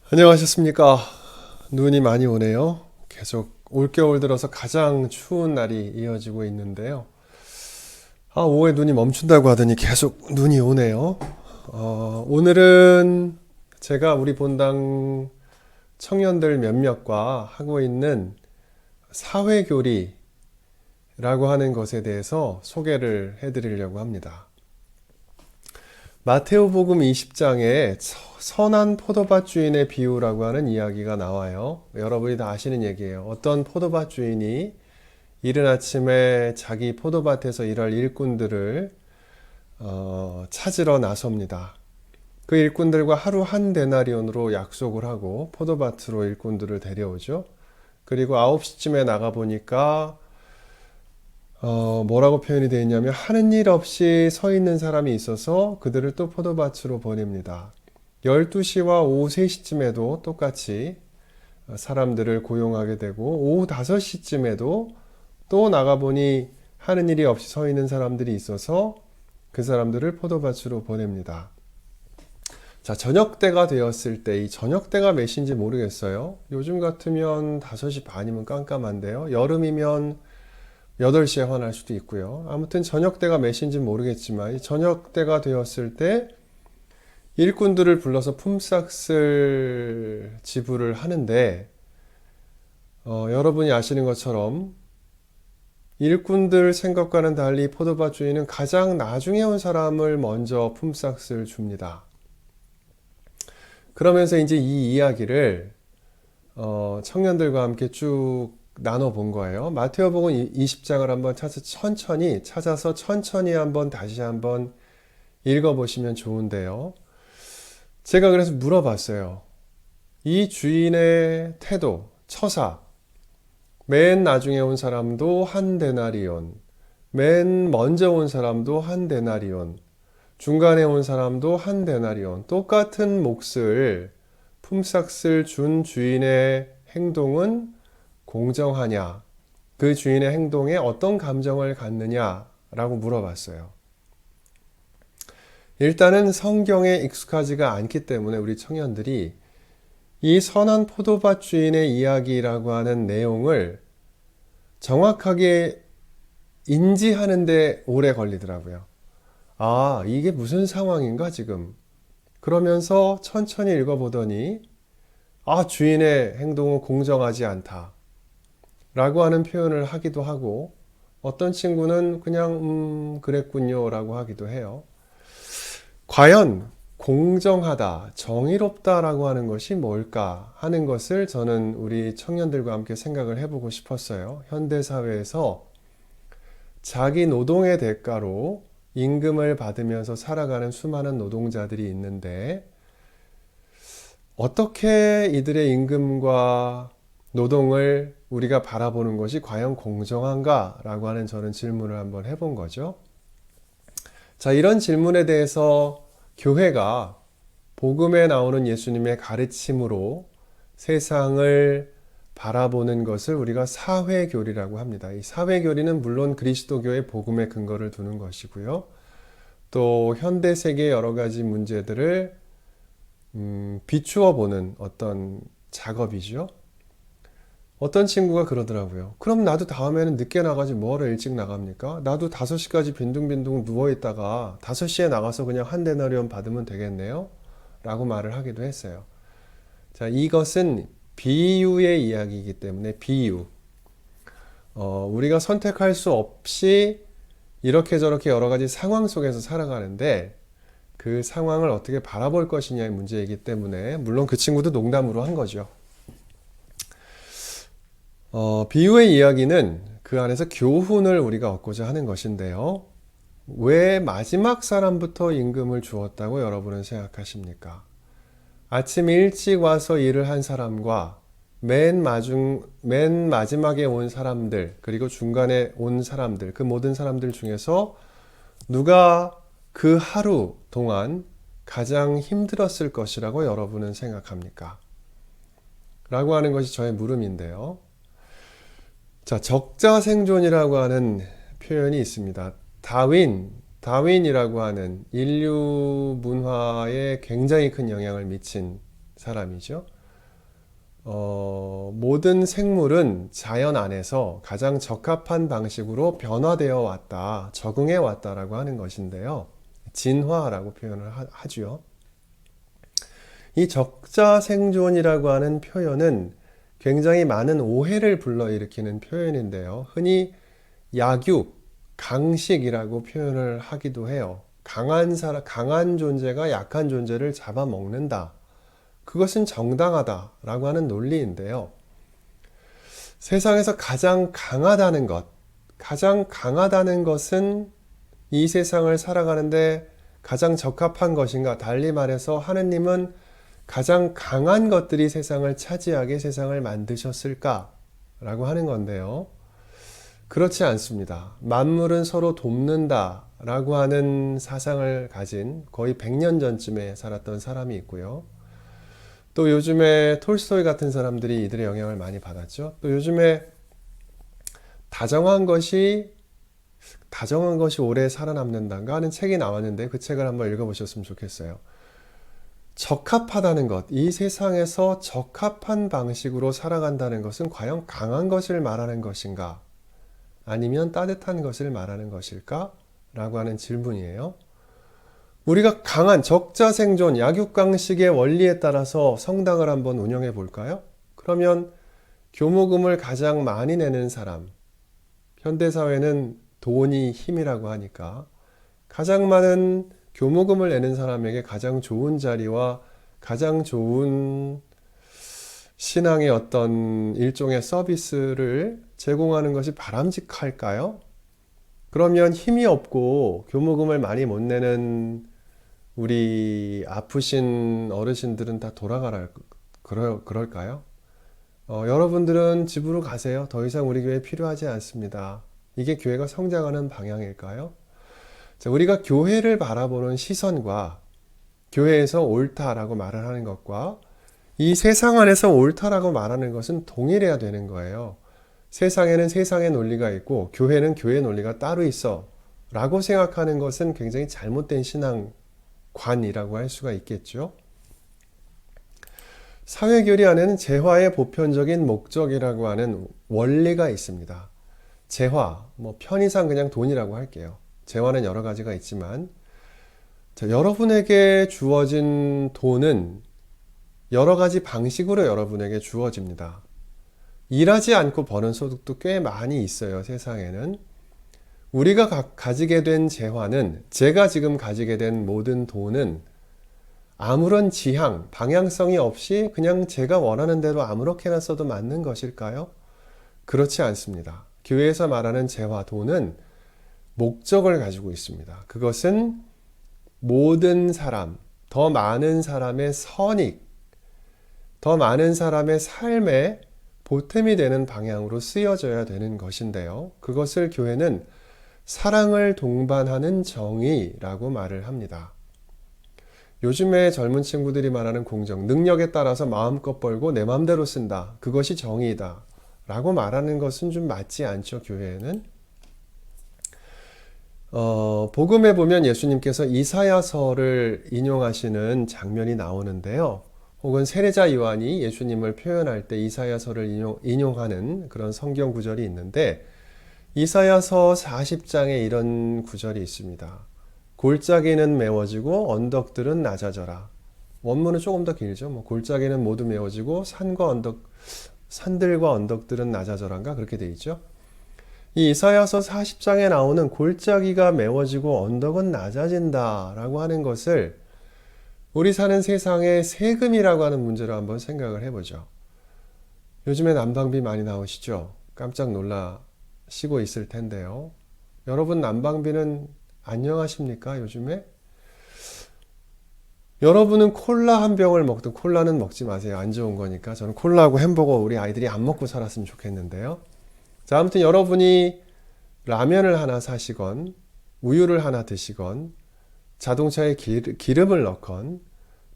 안녕하셨습니까? 눈이 많이 오네요. 계속 올겨울 들어서 가장 추운 날이 이어지고 있는데요. 오후에 눈이 멈춘다고 하더니 계속 눈이 오네요. 오늘은 제가 우리 본당 청년들 몇몇과 하고 있는 사회교리라고 하는 것에 대해서 소개를 해드리려고 합니다. 마테오복음 20장에 선한 포도밭 주인의 비유라고 하는 이야기가 나와요. 여러분이 다 아시는 얘기예요. 어떤 포도밭 주인이 이른 아침에 자기 포도밭에서 일할 일꾼들을 찾으러 나섭니다. 그 일꾼들과 하루 한 데나리온으로 약속을 하고 포도밭으로 일꾼들을 데려오죠. 그리고 9시쯤에 나가보니까 뭐라고 표현이 되어 있냐면 하는 일 없이 서 있는 사람이 있어서 그들을 또 포도밭으로 보냅니다. 12시와 오후 3시쯤에도 똑같이 사람들을 고용하게 되고 오후 5시쯤에도 또 나가보니 하는 일이 없이 서 있는 사람들이 있어서 그 사람들을 포도밭으로 보냅니다. 자, 저녁 때가 되었을 때, 이 저녁 때가 몇 시인지 모르겠어요. 요즘 같으면 5시 반이면 깜깜한데요. 여름이면 8시에 환할 수도 있고요. 아무튼 저녁 때가 몇 시인지 모르겠지만 저녁 때가 되었을 때 일꾼들을 불러서 품삯을 지불을 하는데 여러분이 아시는 것처럼 일꾼들 생각과는 달리 포도밭 주인은 가장 나중에 온 사람을 먼저 품삯을 줍니다. 그러면서 이제 이 이야기를 청년들과 함께 쭉 나눠본 거예요. 마태오복음 20장을 한번 찾아서 천천히 한번 다시 한번 읽어보시면 좋은데요. 제가 그래서 물어봤어요. 이 주인의 태도, 처사, 맨 나중에 온 사람도 한 데나리온, 맨 먼저 온 사람도 한 데나리온, 중간에 온 사람도 한 데나리온, 똑같은 몫을 품삯을 준 주인의 행동은 공정하냐? 그 주인의 행동에 어떤 감정을 갖느냐라고 물어봤어요. 일단은 성경에 익숙하지가 않기 때문에 우리 청년들이 이 선한 포도밭 주인의 이야기라고 하는 내용을 정확하게 인지하는데 오래 걸리더라고요. 이게 무슨 상황인가 지금? 그러면서 천천히 읽어보더니 주인의 행동은 공정하지 않다. 라고 하는 표현을 하기도 하고 어떤 친구는 그냥 그랬군요 라고 하기도 해요. 과연 공정하다, 정의롭다 라고 하는 것이 뭘까 하는 것을 저는 우리 청년들과 함께 생각을 해보고 싶었어요. 현대사회에서 자기 노동의 대가로 임금을 받으면서 살아가는 수많은 노동자들이 있는데 어떻게 이들의 임금과 노동을 우리가 바라보는 것이 과연 공정한가? 라고 하는 저는 질문을 한번 해본 거죠. 자, 이런 질문에 대해서 교회가 복음에 나오는 예수님의 가르침으로 세상을 바라보는 것을 우리가 사회교리라고 합니다. 이 사회교리는 물론 그리스도교의 복음에 근거를 두는 것이고요. 또 현대 세계의 여러 가지 문제들을 비추어 보는 어떤 작업이죠. 어떤 친구가 그러더라고요. 그럼 나도 다음에는 늦게 나가지 뭐하러 일찍 나갑니까? 나도 5시까지 빈둥빈둥 누워있다가 5시에 나가서 그냥 한 데나리온 받으면 되겠네요? 라고 말을 하기도 했어요. 자, 이것은 비유의 이야기이기 때문에 비유. 우리가 선택할 수 없이 이렇게 저렇게 여러 가지 상황 속에서 살아가는데 그 상황을 어떻게 바라볼 것이냐의 문제이기 때문에 물론 그 친구도 농담으로 한 거죠. 비유의 이야기는 그 안에서 교훈을 우리가 얻고자 하는 것인데요. 왜 마지막 사람부터 임금을 주었다고 여러분은 생각하십니까? 아침 일찍 와서 일을 한 사람과 맨 마지막에 온 사람들, 그리고 중간에 온 사람들, 그 모든 사람들 중에서 누가 그 하루 동안 가장 힘들었을 것이라고 여러분은 생각합니까? 라고 하는 것이 저의 물음인데요. 자, 적자생존이라고 하는 표현이 있습니다. 다윈이라고 하는 인류 문화에 굉장히 큰 영향을 미친 사람이죠. 모든 생물은 자연 안에서 가장 적합한 방식으로 변화되어 왔다, 적응해 왔다라고 하는 것인데요. 진화라고 표현을 하죠. 이 적자생존이라고 하는 표현은 굉장히 많은 오해를 불러일으키는 표현인데요. 흔히 약육, 강식이라고 표현을 하기도 해요. 강한 존재가 약한 존재를 잡아먹는다. 그것은 정당하다라고 하는 논리인데요. 세상에서 가장 강하다는 것은 이 세상을 살아가는데 가장 적합한 것인가? 달리 말해서 하느님은 가장 강한 것들이 세상을 차지하게 세상을 만드셨을까? 라고 하는 건데요. 그렇지 않습니다. 만물은 서로 돕는다 라고 하는 사상을 가진 거의 100년 전쯤에 살았던 사람이 있고요. 또 요즘에 톨스토이 같은 사람들이 이들의 영향을 많이 받았죠. 또 요즘에 다정한 것이 오래 살아남는다가 하는 책이 나왔는데 그 책을 한번 읽어보셨으면 좋겠어요. 적합하다는 것, 이 세상에서 적합한 방식으로 살아간다는 것은 과연 강한 것을 말하는 것인가? 아니면 따뜻한 것을 말하는 것일까? 라고 하는 질문이에요. 우리가 강한 적자생존, 약육강식의 원리에 따라서 성당을 한번 운영해 볼까요? 그러면 교무금을 가장 많이 내는 사람, 현대사회는 돈이 힘이라고 하니까 가장 많은 교무금을 내는 사람에게 가장 좋은 자리와 가장 좋은 신앙의 어떤 일종의 서비스를 제공하는 것이 바람직할까요? 그러면 힘이 없고 교무금을 많이 못 내는 우리 아프신 어르신들은 다 그럴까요? 여러분들은 집으로 가세요. 더 이상 우리 교회 필요하지 않습니다. 이게 교회가 성장하는 방향일까요? 자, 우리가 교회를 바라보는 시선과 교회에서 옳다라고 말을 하는 것과 이 세상 안에서 옳다라고 말하는 것은 동일해야 되는 거예요. 세상에는 세상의 논리가 있고 교회는 교회의 논리가 따로 있어 라고 생각하는 것은 굉장히 잘못된 신앙관이라고 할 수가 있겠죠. 사회교리 안에는 재화의 보편적인 목적이라고 하는 원리가 있습니다. 재화, 편의상 그냥 돈이라고 할게요. 재화는 여러 가지가 있지만 여러분에게 주어진 돈은 여러 가지 방식으로 여러분에게 주어집니다. 일하지 않고 버는 소득도 꽤 많이 있어요, 세상에는. 우리가 가지게 된 재화는, 제가 지금 가지게 된 모든 돈은 아무런 지향, 방향성이 없이 그냥 제가 원하는 대로 아무렇게나 써도 맞는 것일까요? 그렇지 않습니다. 교회에서 말하는 재화, 돈은 목적을 가지고 있습니다. 그것은 모든 사람, 더 많은 사람의 선익, 더 많은 사람의 삶에 보탬이 되는 방향으로 쓰여져야 되는 것인데요. 그것을 교회는 사랑을 동반하는 정의라고 말을 합니다. 요즘에 젊은 친구들이 말하는 공정, 능력에 따라서 마음껏 벌고 내 마음대로 쓴다. 그것이 정의이다. 라고 말하는 것은 좀 맞지 않죠, 교회에는. 복음에 보면 예수님께서 이사야서를 인용하시는 장면이 나오는데요. 혹은 세례자 요한이 예수님을 표현할 때 이사야서를 인용하는 그런 성경 구절이 있는데 이사야서 40장에 이런 구절이 있습니다. 골짜기는 메워지고 언덕들은 낮아져라. 원문은 조금 더 길죠. 골짜기는 모두 메워지고 산들과 언덕들은 낮아져란가 그렇게 돼 있죠. 이 이사야서 40장에 나오는 골짜기가 메워지고 언덕은 낮아진다라고 하는 것을 우리 사는 세상의 세금이라고 하는 문제로 한번 생각을 해보죠. 요즘에 난방비 많이 나오시죠? 깜짝 놀라시고 있을 텐데요. 여러분 난방비는 안녕하십니까? 요즘에? 여러분은 콜라 한 병을 먹든 콜라는 먹지 마세요. 안 좋은 거니까. 저는 콜라하고 햄버거 우리 아이들이 안 먹고 살았으면 좋겠는데요. 자, 아무튼 여러분이 라면을 하나 사시건 우유를 하나 드시건 자동차에 기름을 넣건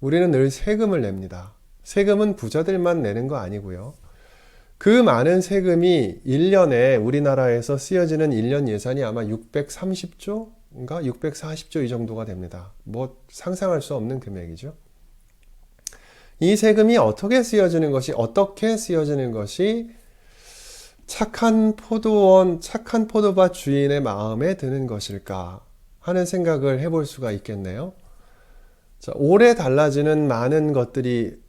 우리는 늘 세금을 냅니다. 세금은 부자들만 내는 거 아니고요. 그 많은 세금이 1년에 우리나라에서 쓰여지는 1년 예산이 아마 630조인가 640조 이 정도가 됩니다. 상상할 수 없는 금액이죠. 이 세금이 어떻게 쓰여지는 것이 착한 포도밭 주인의 마음에 드는 것일까 하는 생각을 해볼 수가 있겠네요. 자, 올해 달라지는 많은 것들이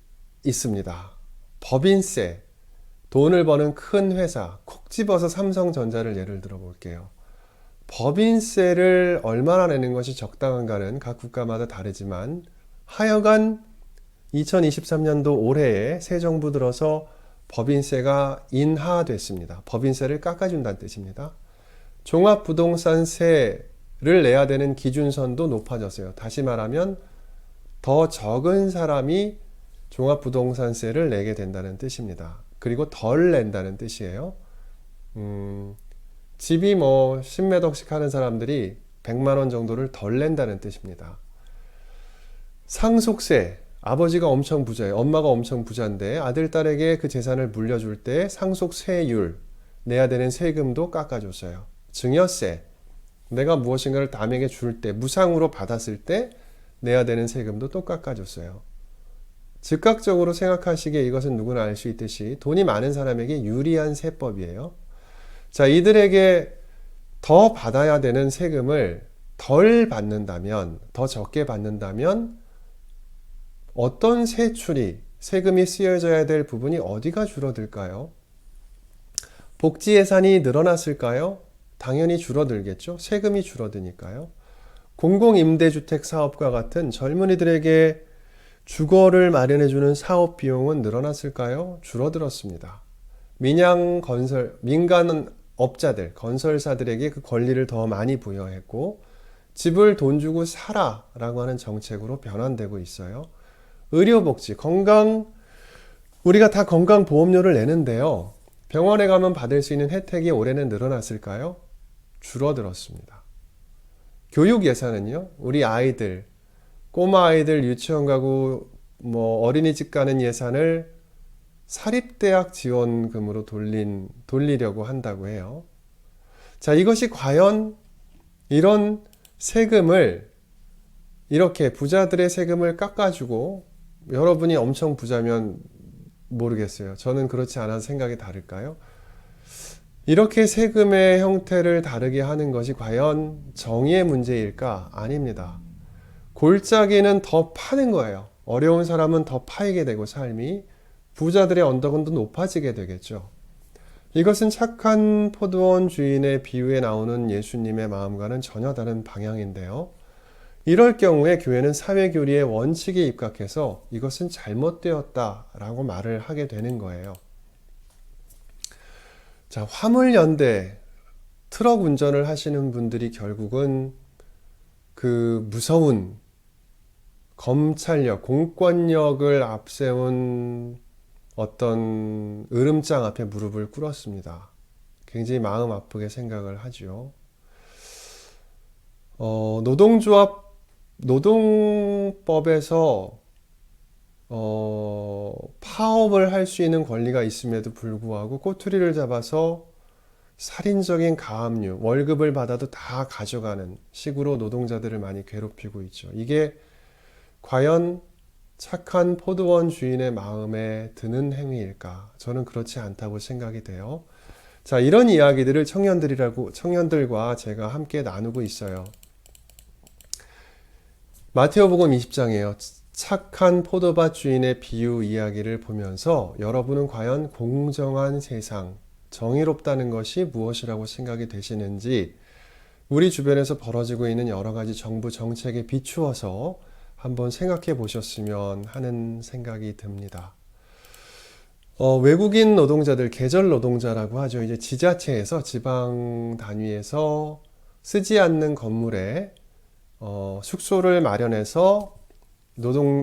있습니다. 법인세, 돈을 버는 큰 회사, 콕 집어서 삼성전자를 예를 들어 볼게요. 법인세를 얼마나 내는 것이 적당한가는 각 국가마다 다르지만 하여간 2023년도 올해에 새 정부 들어서 법인세가 인하됐습니다. 법인세를 깎아준다는 뜻입니다. 종합부동산세를 내야 되는 기준선도 높아졌어요. 다시 말하면 더 적은 사람이 종합부동산세를 내게 된다는 뜻입니다. 그리고 덜 낸다는 뜻이에요. 집이 뭐 10몇 억씩 하는 사람들이 100만 원 정도를 덜 낸다는 뜻입니다. 상속세, 아버지가 엄청 부자예요. 엄마가 엄청 부자인데 아들, 딸에게 그 재산을 물려줄 때 상속세율, 내야 되는 세금도 깎아줬어요. 증여세, 내가 무엇인가를 남에게 줄 때, 무상으로 받았을 때 내야 되는 세금도 또 깎아줬어요. 즉각적으로 생각하시기에 이것은 누구나 알 수 있듯이 돈이 많은 사람에게 유리한 세법이에요. 자, 이들에게 더 받아야 되는 세금을 덜 받는다면, 더 적게 받는다면 어떤 세금이 쓰여져야 될 부분이 어디가 줄어들까요? 복지 예산이 늘어났을까요? 당연히 줄어들겠죠. 세금이 줄어드니까요. 공공임대주택 사업과 같은 젊은이들에게 주거를 마련해주는 사업 비용은 늘어났을까요? 줄어들었습니다. 민간 업자들, 건설사들에게 그 권리를 더 많이 부여했고 집을 돈 주고 사라라고 하는 정책으로 변환되고 있어요. 의료복지, 우리가 다 건강보험료를 내는데요. 병원에 가면 받을 수 있는 혜택이 올해는 늘어났을까요? 줄어들었습니다. 교육 예산은요? 우리 아이들, 꼬마 아이들 유치원 가고 어린이집 가는 예산을 사립대학 지원금으로 돌리려고 한다고 해요. 자, 이것이 과연 이런 세금을 이렇게 부자들의 세금을 깎아주고 여러분이 엄청 부자면 모르겠어요. 저는 그렇지 않아서 생각이 다를까요? 이렇게 세금의 형태를 다르게 하는 것이 과연 정의의 문제일까? 아닙니다. 골짜기는 더 파는 거예요. 어려운 사람은 더 파이게 되고 삶이 부자들의 언덕은 더 높아지게 되겠죠. 이것은 착한 포도원 주인의 비유에 나오는 예수님의 마음과는 전혀 다른 방향인데요. 이럴 경우에 교회는 사회교리의 원칙에 입각해서 이것은 잘못되었다라고 말을 하게 되는 거예요. 자, 화물연대, 트럭 운전을 하시는 분들이 결국은 그 무서운 검찰력, 공권력을 앞세운 어떤 으름장 앞에 무릎을 꿇었습니다. 굉장히 마음 아프게 생각을 하죠. 노동법에서 파업을 할 수 있는 권리가 있음에도 불구하고 꼬투리를 잡아서 살인적인 가압류, 월급을 받아도 다 가져가는 식으로 노동자들을 많이 괴롭히고 있죠. 이게 과연 착한 포도원 주인의 마음에 드는 행위일까? 저는 그렇지 않다고 생각이 돼요. 자, 이런 이야기들을 청년들과 제가 함께 나누고 있어요. 마태오복음 20장이에요. 착한 포도밭 주인의 비유 이야기를 보면서 여러분은 과연 공정한 세상, 정의롭다는 것이 무엇이라고 생각이 되시는지 우리 주변에서 벌어지고 있는 여러 가지 정부 정책에 비추어서 한번 생각해 보셨으면 하는 생각이 듭니다. 외국인 노동자들, 계절 노동자라고 하죠. 이제 지자체에서, 지방 단위에서 쓰지 않는 건물에 숙소를 마련해서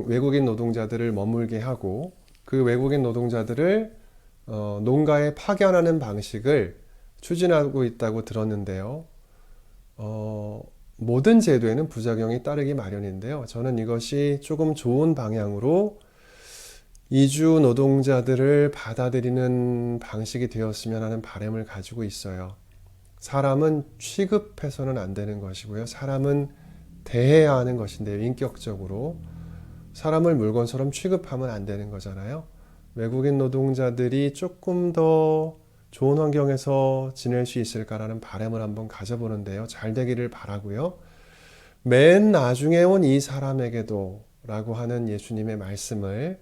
외국인 노동자들을 머물게 하고 그 외국인 노동자들을 농가에 파견하는 방식을 추진하고 있다고 들었는데요. 모든 제도에는 부작용이 따르기 마련인데요. 저는 이것이 조금 좋은 방향으로 이주 노동자들을 받아들이는 방식이 되었으면 하는 바람을 가지고 있어요. 사람은 취급해서는 안 되는 것이고요. 사람은 대해야 하는 것인데요. 인격적으로. 사람을 물건처럼 취급하면 안 되는 거잖아요. 외국인 노동자들이 조금 더 좋은 환경에서 지낼 수 있을까라는 바람을 한번 가져보는데요. 잘 되기를 바라고요. 맨 나중에 온 이 사람에게도 라고 하는 예수님의 말씀을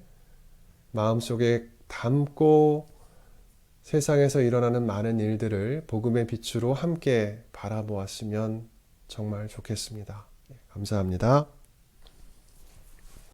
마음속에 담고 세상에서 일어나는 많은 일들을 복음의 빛으로 함께 바라보았으면 정말 좋겠습니다. 감사합니다.